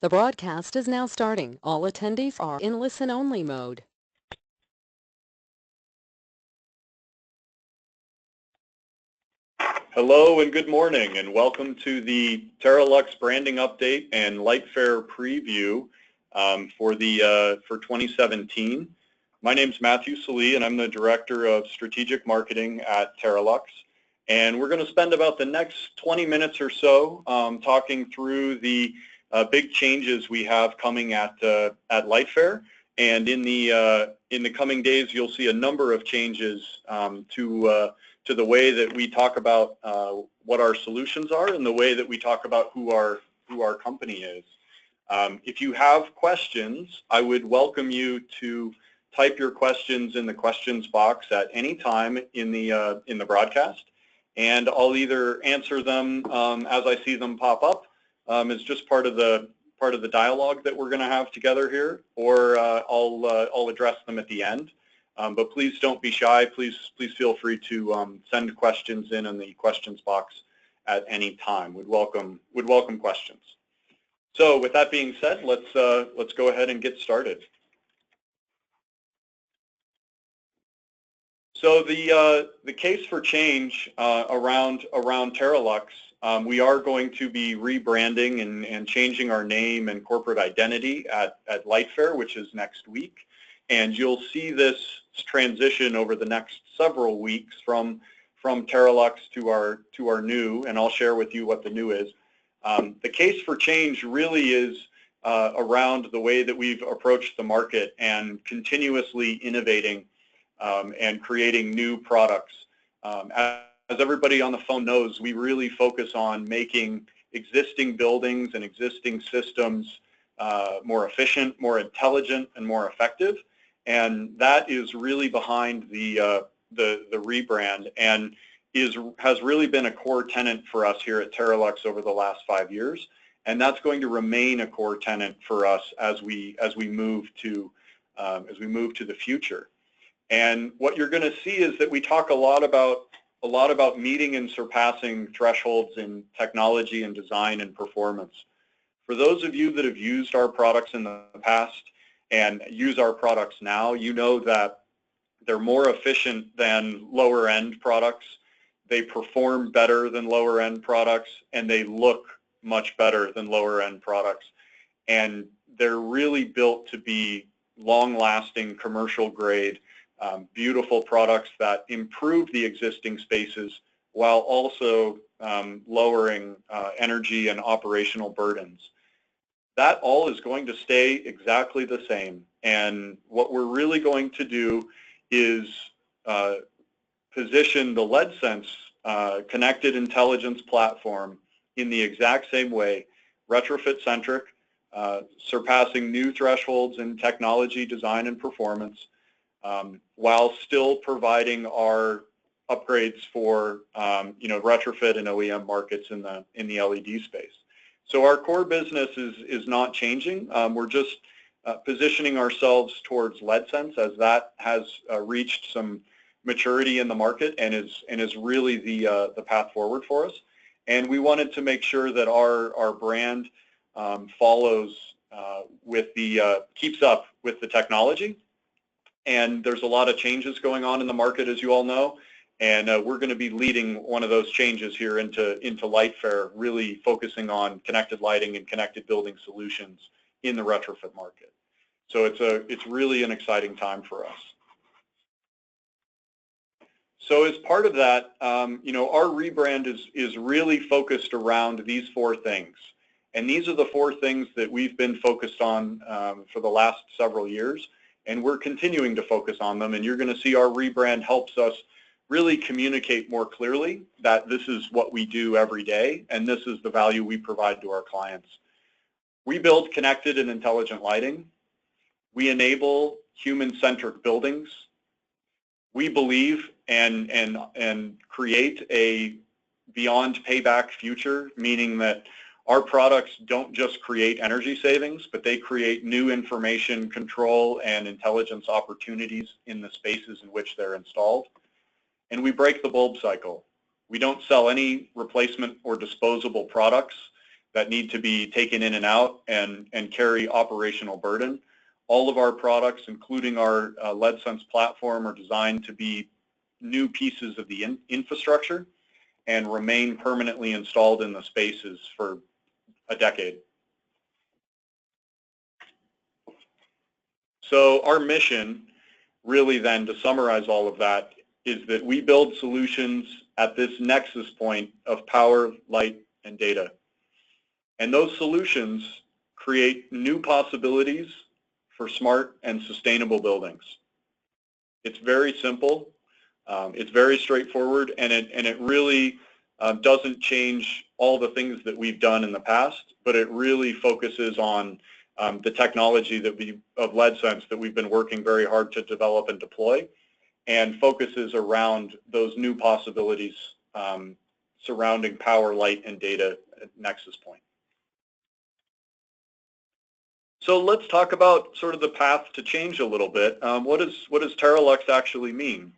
The broadcast is now starting. All attendees are in listen-only mode. Hello and good morning, and welcome to the Terralux branding update and Lightfair preview for 2017. My name is Matthew Salee, and I'm the Director of Strategic Marketing at Terralux. And we're going to spend about the next 20 minutes or so talking through the big changes we have coming at Lightfair. And in the coming days, you'll see a number of changes to the way that we talk about what our solutions are and the way that we talk about who our company is. If you have questions, I would welcome you to type your questions in the questions box at any time in the broadcast, and I'll either answer them as I see them pop up as just part of the dialogue that we're going to have together here, or I'll address them at the end. But please don't be shy. Please feel free to send questions in the questions box at any time. We'd welcome questions. So with that being said, let's go ahead and get started. So the case for change around Terralux, we are going to be rebranding and changing our name and corporate identity at Lightfair, which is next week. And you'll see this transition over the next several weeks from Terralux to our new, and I'll share with you what the new is. The case for change really is around the way that we've approached the market and continuously innovating and creating new products. As everybody on the phone knows, we really focus on making existing buildings and existing systems more efficient, more intelligent, and more effective. And that is really behind the rebrand, and has really been a core tenet for us here at Terralux over the last 5 years, and that's going to remain a core tenet for us as we move to the future. And what you're going to see is that we talk a lot about meeting and surpassing thresholds in technology and design and performance. For those of you that have used our products in the past and use our products now, you know that they're more efficient than lower end products. They perform better than lower end products, and they look much better than lower end products. And they're really built to be long-lasting, commercial grade, beautiful products that improve the existing spaces while also lowering energy and operational burdens. That all is going to stay exactly the same. And what we're really going to do is position the LEDSense connected intelligence platform in the exact same way, retrofit-centric, surpassing new thresholds in technology, design, and performance, while still providing our upgrades for retrofit and OEM markets in the LED space. So our core business is not changing. We're just positioning ourselves towards LEDSense, as that has reached some maturity in the market and is really the path forward for us. And we wanted to make sure that our brand follows keeps up with the technology. And there's a lot of changes going on in the market, as you all know. And we're going to be leading one of those changes here into Lightfair, really focusing on connected lighting and connected building solutions in the retrofit market. So it's really an exciting time for us. So as part of that, our rebrand is really focused around these 4 things. And these are the 4 things that we've been focused on for the last several years. And we're continuing to focus on them. And you're going to see our rebrand helps us really communicate more clearly that this is what we do every day, and this is the value we provide to our clients. We build connected and intelligent lighting. We enable human-centric buildings. We believe and create a beyond payback future, meaning that our products don't just create energy savings, but they create new information control and intelligence opportunities in the spaces in which they're installed. And we break the bulb cycle. We don't sell any replacement or disposable products. that need to be taken in and out and carry operational burden. All of our products, including our LEDSense platform, are designed to be new pieces of the infrastructure and remain permanently installed in the spaces for a decade. So our mission, really then, to summarize all of that, is that we build solutions at this nexus point of power, light, and data. And those solutions create new possibilities for smart and sustainable buildings. It's very simple, it's very straightforward, and it really doesn't change all the things that we've done in the past, but it really focuses on the technology of LEDSense that we've been working very hard to develop and deploy, and focuses around those new possibilities surrounding power, light, and data at nexus point. So let's talk about sort of the path to change a little bit. What does Terralux actually mean?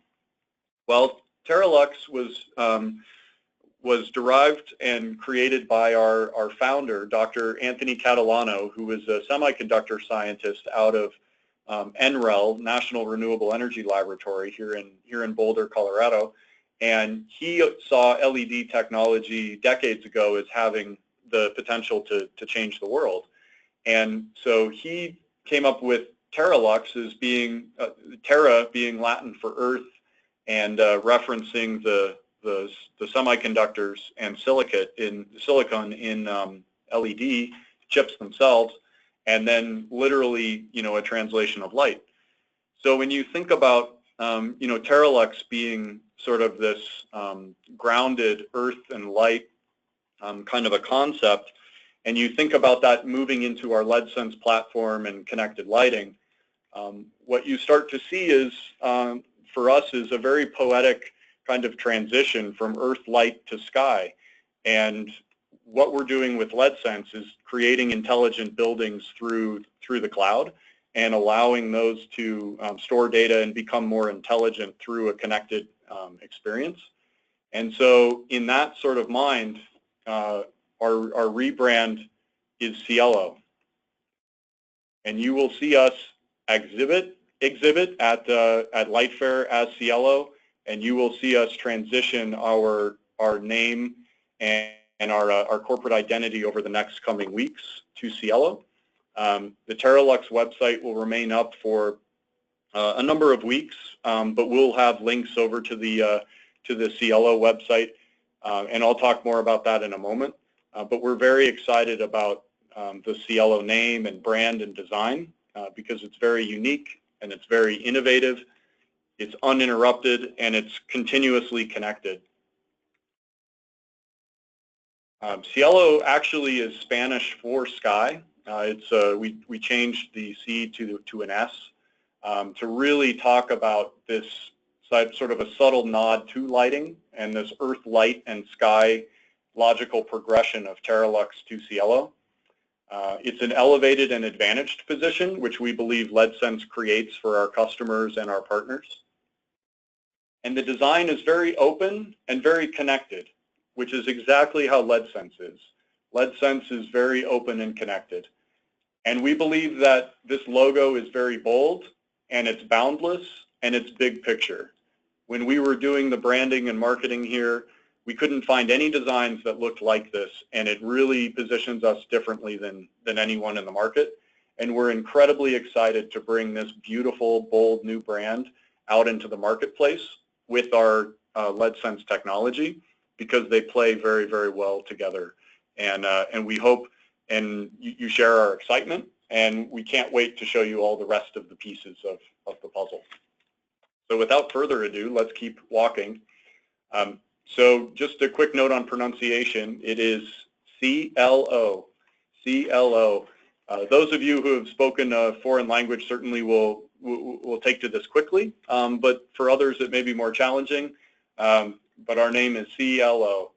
Well, Terralux was derived and created by our founder, Dr. Anthony Catalano, who was a semiconductor scientist out of NREL, National Renewable Energy Laboratory, here in Boulder, Colorado. And he saw LED technology decades ago as having the potential to change the world. And so he came up with Terralux as being, terra being Latin for earth, and referencing the semiconductors and silicon in LED chips themselves, and then literally, a translation of light. So when you think about, Terralux being sort of this grounded earth and light kind of a concept, and you think about that moving into our LEDSense platform and connected lighting, what you start to see is, for us, is a very poetic kind of transition from earth, light to sky. And what we're doing with LEDSense is creating intelligent buildings through the cloud and allowing those to store data and become more intelligent through a connected experience. And so in that sort of mind, our rebrand is Sielo. And you will see us exhibit at Lightfair as Sielo, and you will see us transition our name and our corporate identity over the next coming weeks to Sielo. The Terralux website will remain up for a number of weeks, but we'll have links over to the Sielo website, and I'll talk more about that in a moment. But we're very excited about the Sielo name and brand and design because it's very unique and it's very innovative, it's uninterrupted, and it's continuously connected. Sielo actually is Spanish for sky. We changed the C to an S to really talk about this sort of a subtle nod to lighting and this earth, light, and sky logical progression of Terralux to Sielo. It's an elevated and advantaged position, which we believe LEDSense creates for our customers and our partners. And the design is very open and very connected, which is exactly how LEDSense is. LEDSense is very open and connected. And we believe that this logo is very bold, and it's boundless, and it's big picture. When we were doing the branding and marketing here, we couldn't find any designs that looked like this, and it really positions us differently than anyone in the market. And we're incredibly excited to bring this beautiful, bold new brand out into the marketplace with our LEDSense technology, because they play very, very well together. And we hope and you share our excitement, and we can't wait to show you all the rest of the pieces of the puzzle. So without further ado, let's keep walking. So just a quick note on pronunciation. It is Cielo, Cielo. Those of you who have spoken a foreign language certainly will take to this quickly, but for others it may be more challenging. But our name is Cielo.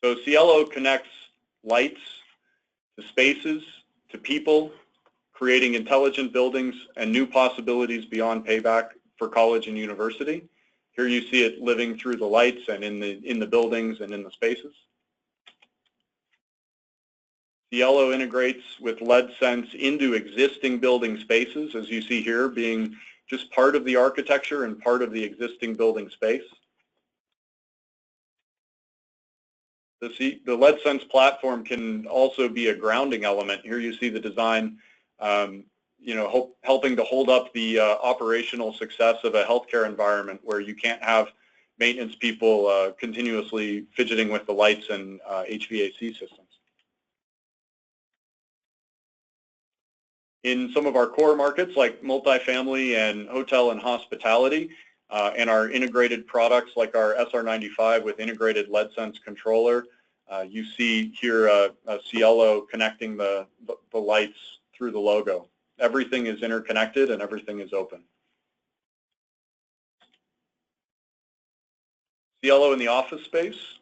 So Cielo connects lights to spaces, to people, creating intelligent buildings and new possibilities beyond payback for college and university. Here you see it living through the lights and in the buildings and in the spaces. Sielo integrates with LEDSense into existing building spaces, as you see here, being just part of the architecture and part of the existing building space. The LEDSense platform can also be a grounding element. Here you see the design, helping to hold up the operational success of a healthcare environment where you can't have maintenance people continuously fidgeting with the lights and HVAC systems. In some of our core markets like multifamily and hotel and hospitality, and our integrated products like our SR95 with integrated LEDSense controller, you see here a Sielo connecting the lights through the logo. Everything is interconnected and everything is open. Sielo in the office space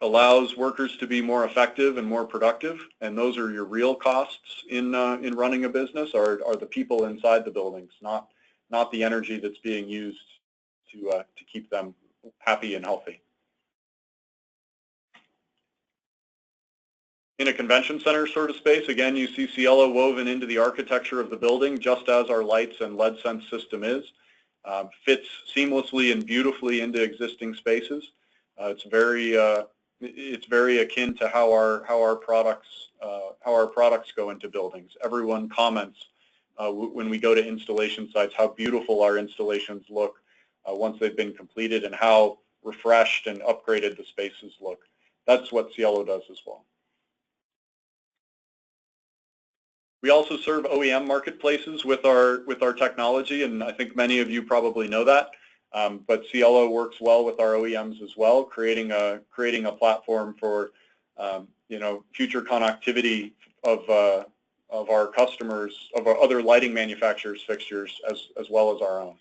allows workers to be more effective and more productive, and those are your real costs in running a business, are the people inside the buildings, not the energy that's being used to keep them happy and healthy. In a convention center sort of space, again, you see Sielo woven into the architecture of the building, just as our lights and LEDSense system is. Fits seamlessly and beautifully into existing spaces. It's very akin to how our products go into buildings. Everyone comments when we go to installation sites how beautiful our installations look once they've been completed and how refreshed and upgraded the spaces look. That's what Sielo does as well. We also serve OEM marketplaces with our technology, and I think many of you probably know that. But Sielo works well with our OEMs as well, creating a platform for future connectivity of our customers, of our other lighting manufacturers' fixtures, as well as our own.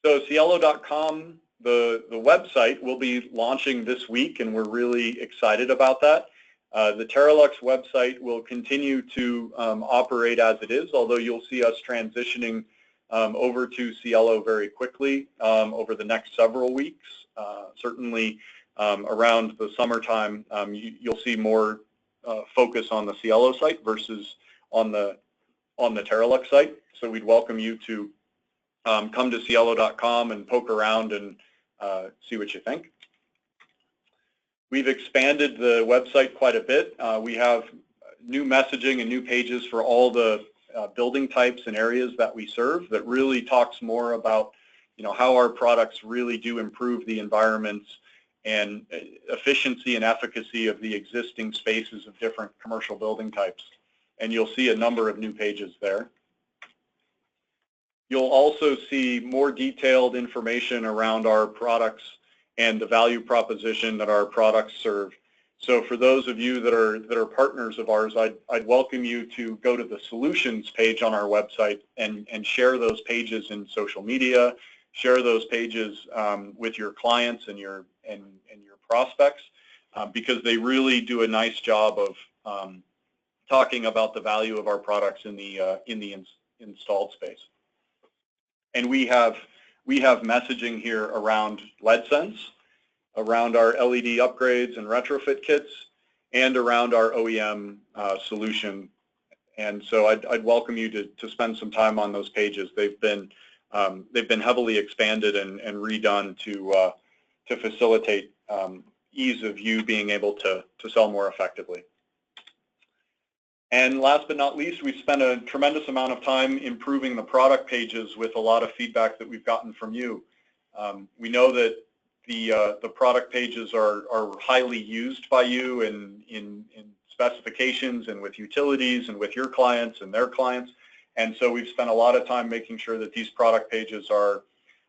So Sielo.com, the website, will be launching this week, and we're really excited about that. The Terralux website will continue to operate as it is, although you'll see us transitioning over to Sielo very quickly over the next several weeks. Certainly around the summertime, you'll see more focus on the Sielo site versus on the Terralux site. So we'd welcome you to come to Sielo.com and poke around and see what you think. We've expanded the website quite a bit. We have new messaging and new pages for all the building types and areas that we serve that really talks more about how our products really do improve the environments and efficiency and efficacy of the existing spaces of different commercial building types. And you'll see a number of new pages there. You'll also see more detailed information around our products and the value proposition that our products serve. So for those of you that are partners of ours, I'd welcome you to go to the solutions page on our website and share those pages in social media, share those pages with your clients and your prospects, because they really do a nice job of talking about the value of our products in the installed space. And we have messaging here around LEDSense, around our LED upgrades and retrofit kits, and around our OEM solution. And so I'd welcome you to spend some time on those pages. They've been heavily expanded and redone to facilitate ease of you being able to sell more effectively. And last but not least, we've spent a tremendous amount of time improving the product pages with a lot of feedback that we've gotten from you. We know that the product pages are highly used by you in specifications and with utilities and with your clients and their clients. And so we've spent a lot of time making sure that these product pages are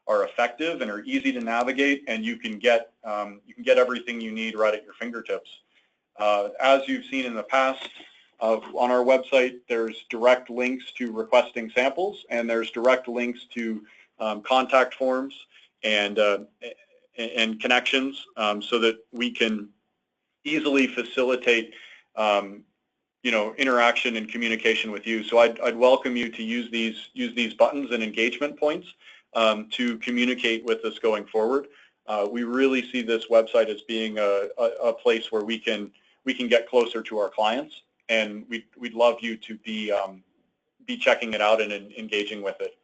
effective and are easy to navigate, and you can get everything you need right at your fingertips. As you've seen in the past, on our website, there's direct links to requesting samples, and there's direct links to contact forms and connections, so that we can easily facilitate interaction and communication with you. So I'd welcome you to use these buttons and engagement points to communicate with us going forward. we really see this website as being a place where we can get closer to our clients, and we'd love you to be checking it out and engaging with it.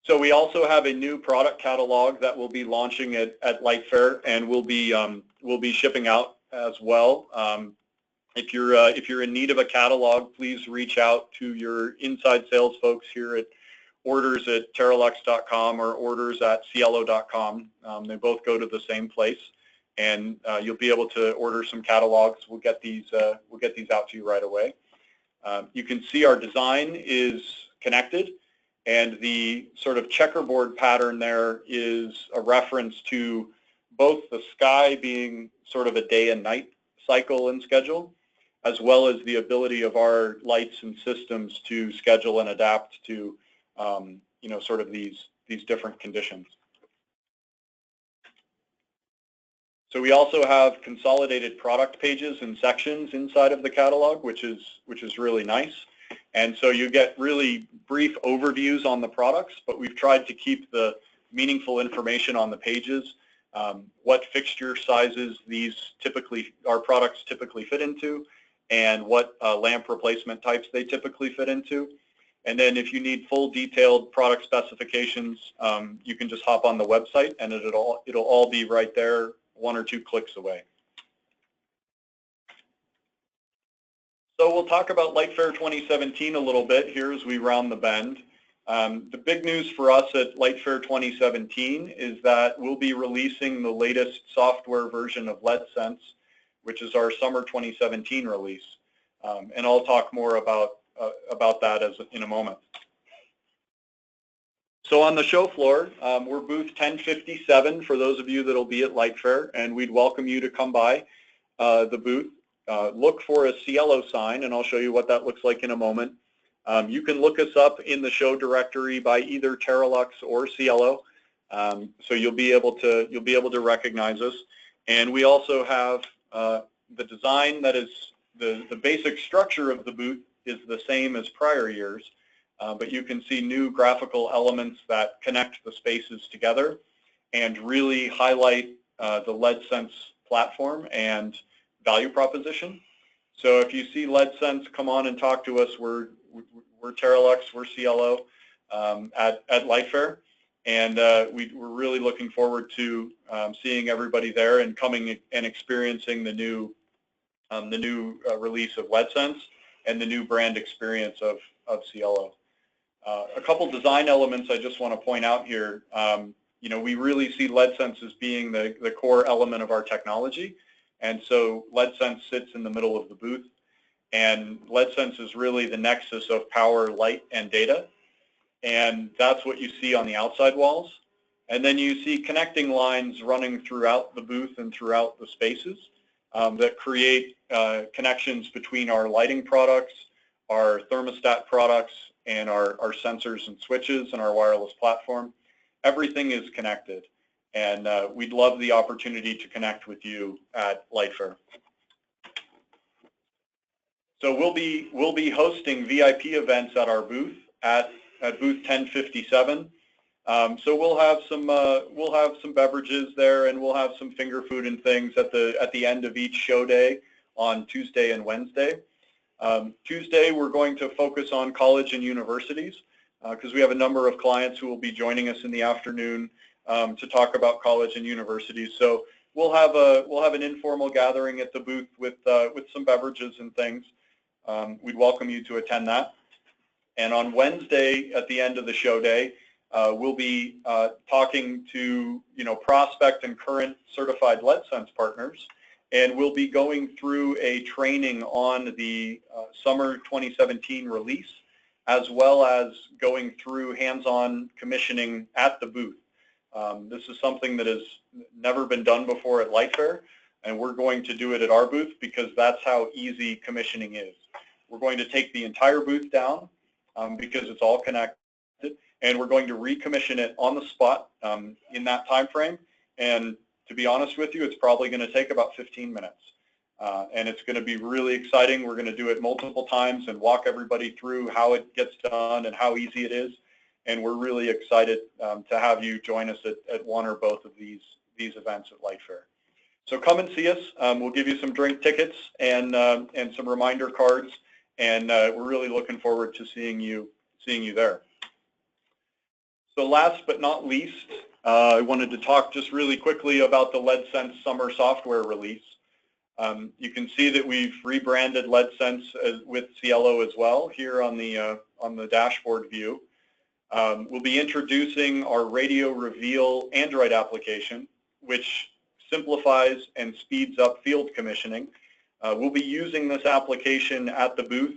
So we also have a new product catalog that we'll be launching at Lightfair, and we'll be shipping out as well. If you're in need of a catalog, please reach out to your inside sales folks here at orders@terralux.com or orders@sielo.com. They both go to the same place, and you'll be able to order some catalogs. We'll get these out to you right away. You can see our design is connected, and the sort of checkerboard pattern there is a reference to both the sky being sort of a day and night cycle and schedule, as well as the ability of our lights and systems to schedule and adapt to sort of these different conditions. So we also have consolidated product pages and sections inside of the catalog, which is really nice. And so you get really brief overviews on the products, but we've tried to keep the meaningful information on the pages, what fixture sizes our products typically fit into, and what lamp replacement types they typically fit into. And then if you need full detailed product specifications, you can just hop on the website, and it'll all be right there, 1 or 2 clicks away. So we'll talk about Lightfair 2017 a little bit here as we round the bend. The big news for us at Lightfair 2017 is that we'll be releasing the latest software version of LEDSense, which is our summer 2017 release. And I'll talk more about that in a moment. So on the show floor, we're booth 1057 for those of you that will be at Lightfair, and we'd welcome you to come by the booth. Look for a Sielo sign, and I'll show you what that looks like in a moment. You can look us up in the show directory by either Terralux or Sielo, so you'll be able to recognize us. And we also have the design that is the basic structure of the booth is the same as prior years, but you can see new graphical elements that connect the spaces together and really highlight the LEDSense platform and value proposition. So if you see LEDSense, come on and talk to us. We're Terralux, we're Sielo at Lightfair, and we're really looking forward to seeing everybody there and coming and experiencing the new release of LEDSense and the new brand experience of Sielo. A couple design elements I just want to point out here. We really see LEDSense as being the core element of our technology. And so LEDSense sits in the middle of the booth, and LEDSense is really the nexus of power, light, and data, and that's what you see on the outside walls. And then you see connecting lines running throughout the booth and throughout the spaces that create connections between our lighting products, our thermostat products, and our sensors and switches and our wireless platform. Everything is connected. And we'd love the opportunity to connect with you at Lightfair. So we'll be hosting VIP events at our booth at booth 1057. So we'll have some beverages there, and we'll have some finger food and things at the end of each show day on Tuesday and Wednesday. Tuesday we're going to focus on college and universities because we have a number of clients who will be joining us in the afternoon to talk about college and universities. So we'll have an informal gathering at the booth with some beverages and things. We'd welcome you to attend that. And on Wednesday at the end of the show day, we'll be talking to prospect and current certified LEDSense partners, and we'll be going through a training on the summer 2017 release, as well as going through hands-on commissioning at the booth. This is something that has never been done before at Lightfair, and we're going to do it at our booth because that's how easy commissioning is. We're going to take the entire booth down because it's all connected, and we're going to recommission it on the spot in that time frame. And to be honest with you, it's probably going to take about 15 minutes. And it's going to be really exciting. We're going to do it multiple times and walk everybody through how it gets done and how easy it is. and we're really excited to have you join us at one or both of these events at Lightfair. So come and see us. We'll give you some drink tickets and some reminder cards, and we're really looking forward to seeing you there. So last but not least, I wanted to talk just really quickly about the LEDSense summer software release. You can see that we've rebranded LEDSense with Sielo as well here on the dashboard view. We'll be introducing our Radio Reveal Android application, which simplifies and speeds up field commissioning. We'll be using this application at the booth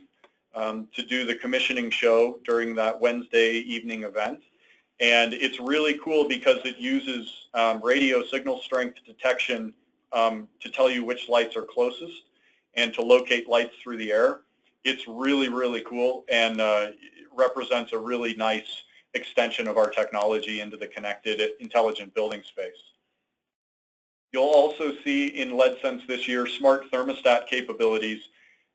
to do the commissioning show during that Wednesday evening event. And it's really cool because it uses radio signal strength detection to tell you which lights are closest and to locate lights through the air. It's really, really cool, and it represents a really nice extension of our technology into the connected, intelligent building space. You'll also see in LEDSense this year smart thermostat capabilities.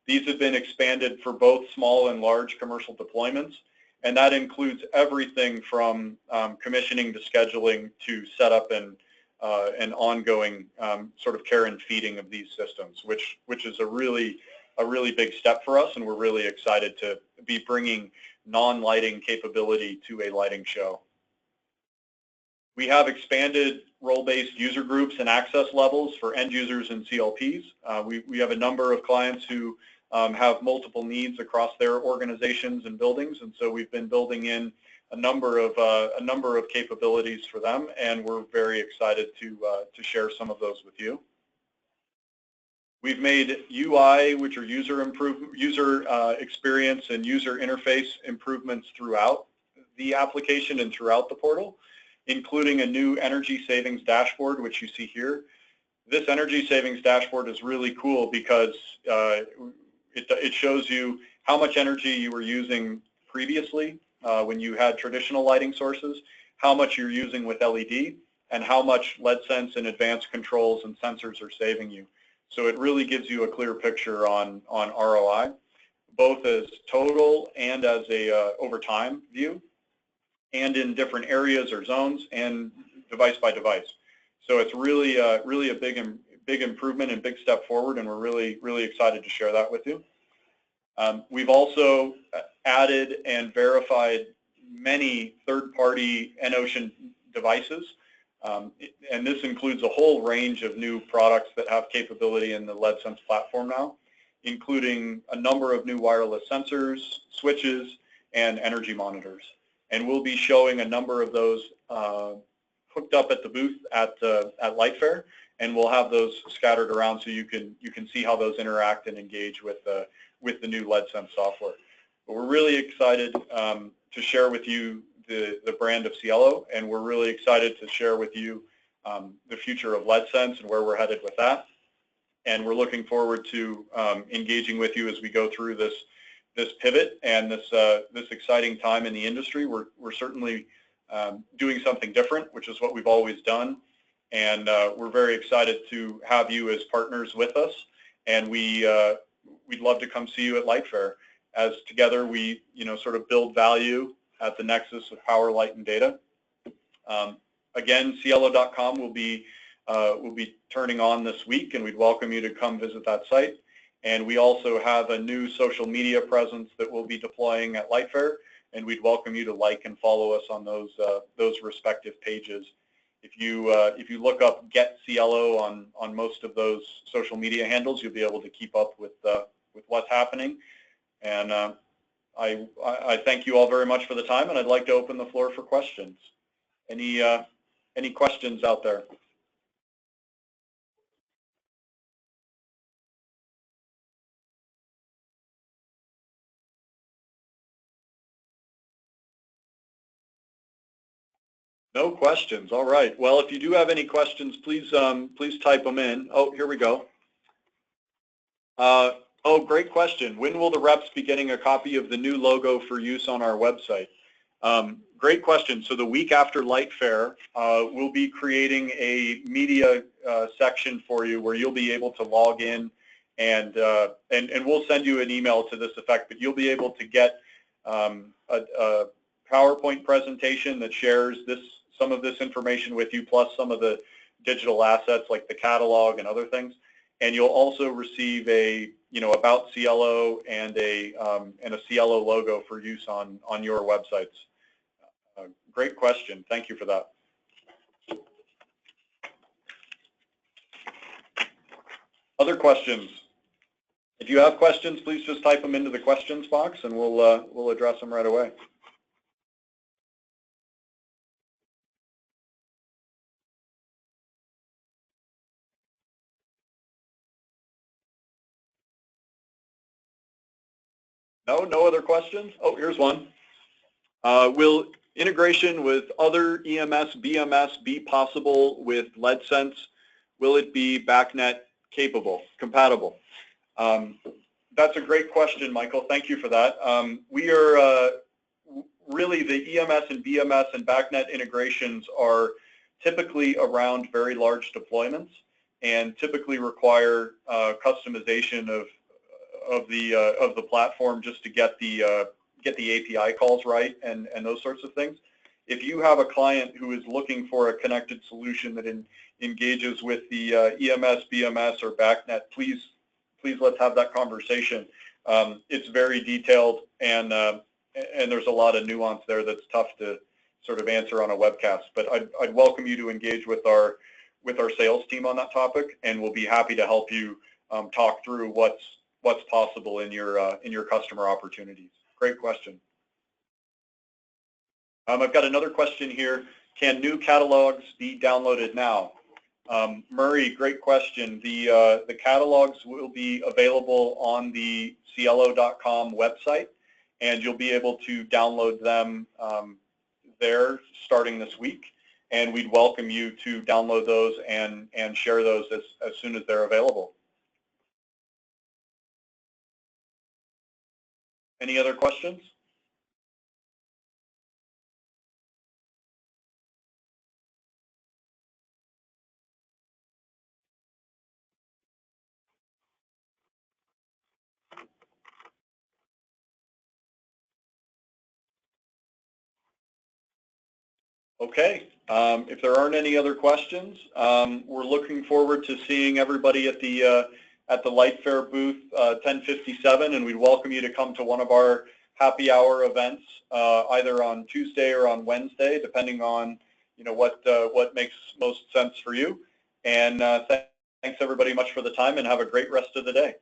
These have been expanded for both small and large commercial deployments, and that includes everything from commissioning to scheduling to setup and ongoing sort of care and feeding of these systems, which is a really big step for us, and we're really excited to be bringing non-lighting capability to a lighting show. We have expanded role-based user groups and access levels for end users and CLPs. We have a number of clients who have multiple needs across their organizations and buildings, and so we've been building in a number of capabilities for them, and we're very excited to share some of those with you. We've made UI, which are user experience and user interface improvements throughout the application and throughout the portal, including a new energy savings dashboard, which you see here. This energy savings dashboard is really cool because it shows you how much energy you were using previously when you had traditional lighting sources, how much you're using with LED, and how much LEDSense and advanced controls and sensors are saving you. So it really gives you a clear picture on ROI, both as total and as a over time view, and in different areas or zones and device by device. So it's really a big improvement and big step forward, and we're really excited to share that with you. We've also added and verified many third-party N-Ocean devices, and this includes a whole range of new products that have capability in the LEDSense platform now, including a number of new wireless sensors, switches, and energy monitors. And we'll be showing a number of those hooked up at the booth at Lightfair, and we'll have those scattered around so you can see how those interact and engage with the new LEDSense software. But we're really excited to share with you the brand of Sielo, and we're really excited to share with you the future of LEDSense and where we're headed with that. And we're looking forward to engaging with you as we go through this pivot and this exciting time in the industry. We're certainly doing something different, which is what we've always done, and we're very excited to have you as partners with us. And we'd love to come see you at Lightfair, as together we sort of build value at the nexus of power, light, and data. Again, Sielo.com will be turning on this week, and we'd welcome you to come visit that site. And we also have a new social media presence that we'll be deploying at Lightfair, and we'd welcome you to like and follow us on those respective pages. If you look up Get Sielo on most of those social media handles, you'll be able to keep up with what's happening. And I thank you all very much for the time, and I'd like to open the floor for questions. Any questions out there? No questions. All right. Well, if you do have any questions, please type them in. Oh, here we go. Oh, great question. When will the reps be getting a copy of the new logo for use on our website? Great question. So the week after Lightfair, we'll be creating a media section for you where you'll be able to log in, and we'll send you an email to this effect, but you'll be able to get a PowerPoint presentation that shares some of this information with you, plus some of the digital assets like the catalog and other things. And you'll also receive a about Sielo and a Sielo logo for use on your websites. Great question. Thank you for that. Other questions? If you have questions, please just type them into the questions box, and we'll address them right away. No other questions? Oh, here's one. Will integration with other EMS, BMS be possible with LeadSense? Will it be BACnet capable, compatible? That's a great question, Michael. Thank you for that. We are really the EMS and BMS and BACnet integrations are typically around very large deployments and typically require customization of the platform just to get the API calls right and those sorts of things. If you have a client who is looking for a connected solution that engages with the EMS, BMS, or BACnet, please let's have that conversation. It's very detailed, and there's a lot of nuance there that's tough to sort of answer on a webcast. But I'd welcome you to engage with our sales team on that topic, and we'll be happy to help you talk through what's possible in your customer opportunities. Great question. I've got another question here. Can new catalogs be downloaded now? Murray, great question. The catalogs will be available on the Sielo.com website, and you'll be able to download them there starting this week. And we'd welcome you to download those and share those as soon as they're available. Any other questions? Okay, if there aren't any other questions, we're looking forward to seeing everybody at the Lightfair booth 1057, and we welcome you to come to one of our happy hour events either on Tuesday or on Wednesday, depending on what makes most sense for you. And thanks everybody much for the time, and have a great rest of the day.